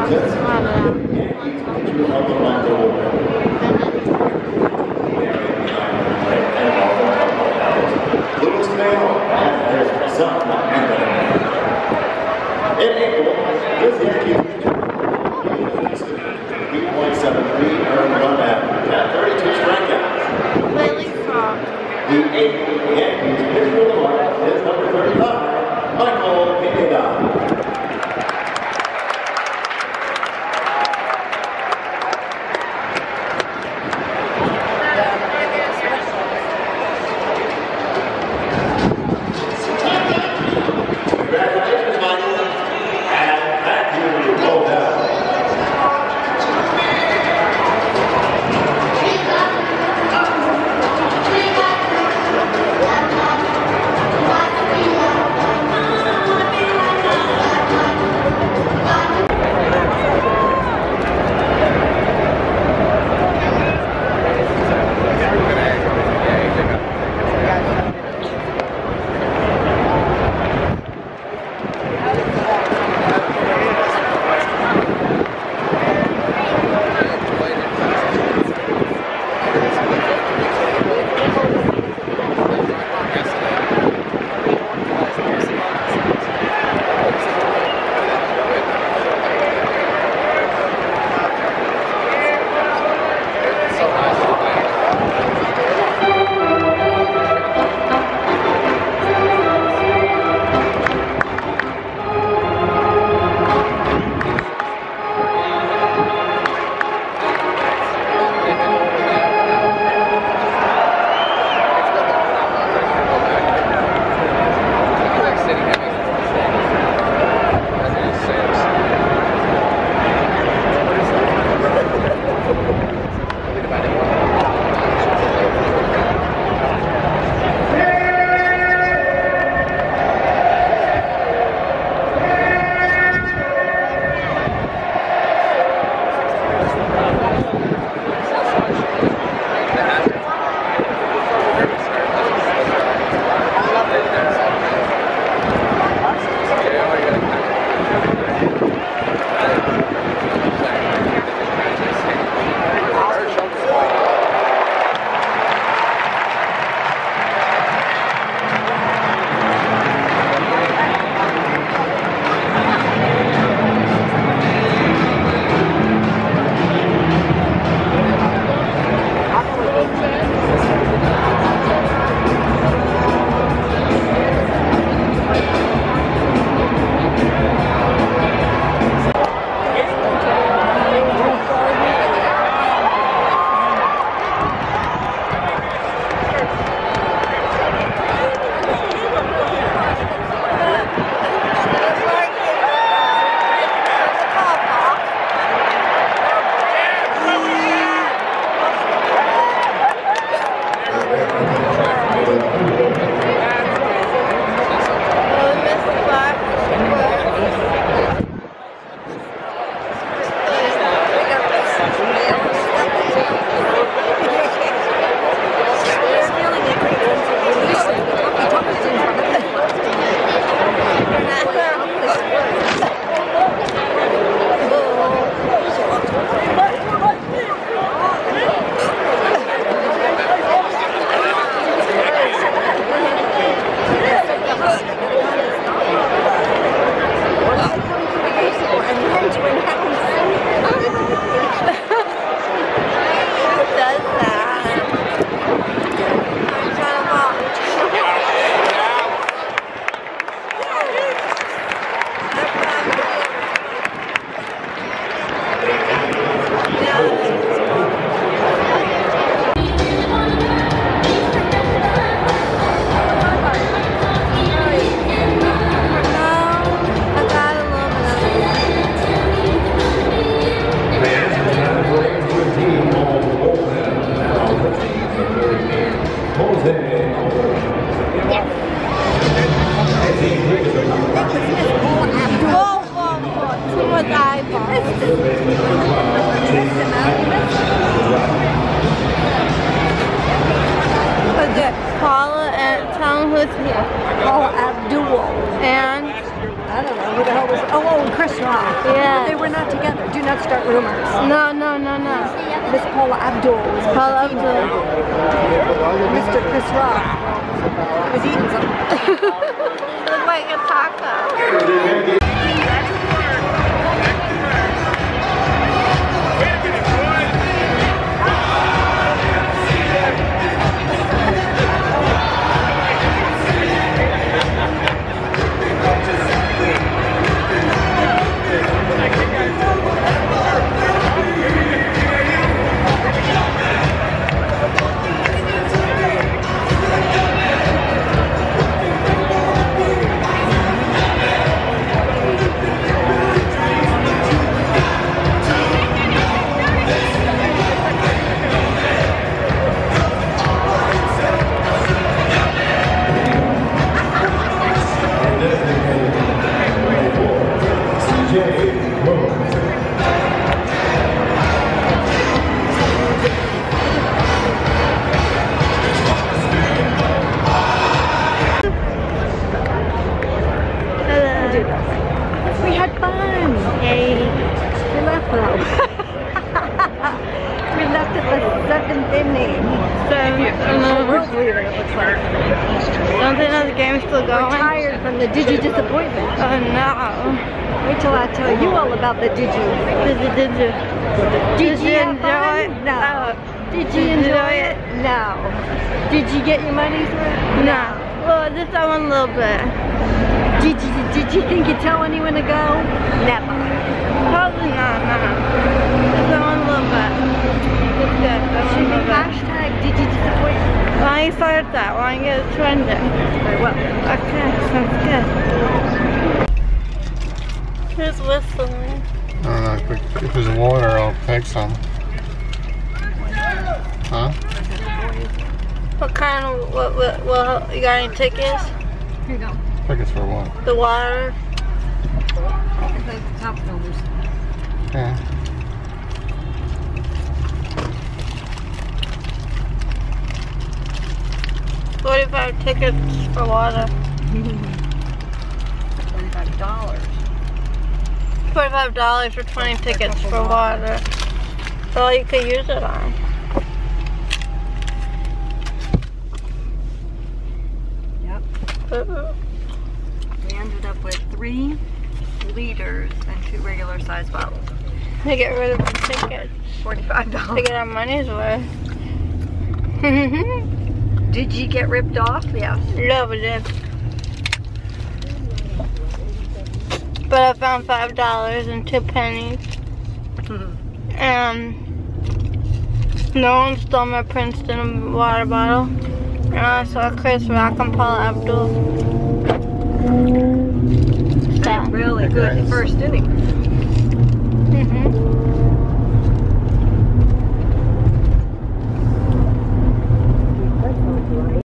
In April, this Yankee 3.73 earned run at 32 strikeouts. Lily Frog. The April Yankees pitcher of the month is number 35, Michael Pineda. I don't know who the hell was. Oh, Chris Rock. Yeah. They were not together. Do not start rumors. No. Miss Paula Abdul. Paula Abdul. Mr. Chris Rock was eating something. Look like a taco. We had fun. Yay. We left though. We left at the 7th inning. World leader, it looks like. Don't they know the game's still going? We're tired from the Digi disappointment. Oh no. Wait till I tell you all about the Digi. Did you enjoy it? No. Did you enjoy it? No. Did you get your money's worth? No. Well, just that one little bit. Did you think you'd tell anyone to go? Never. Probably not, no. Just that one little bit. Just good. That one little bit. Hashtag DigiDisappointment. Why don't you start that? Why don't you get it trending? Very well. Okay, sounds good. Who's whistling? I don't know, if there's water, I'll take some. Huh? What kind of, what you got any tickets? Here you go. Tickets for what? The water? It's like the top filmers. Yeah. $45 tickets for water. $25. $45 for 20 tickets for water. That's all you could use it on. Yep. We ended up with 3 liters and 2 regular size bottles. They get rid of the tickets. $45. To get our money's worth. Did you get ripped off? Yes. No, we did. But I found $5 and 2 pennies. No one stole my Princeton water bottle. And I saw Chris Rock and Paula Abdul. Really good first inning.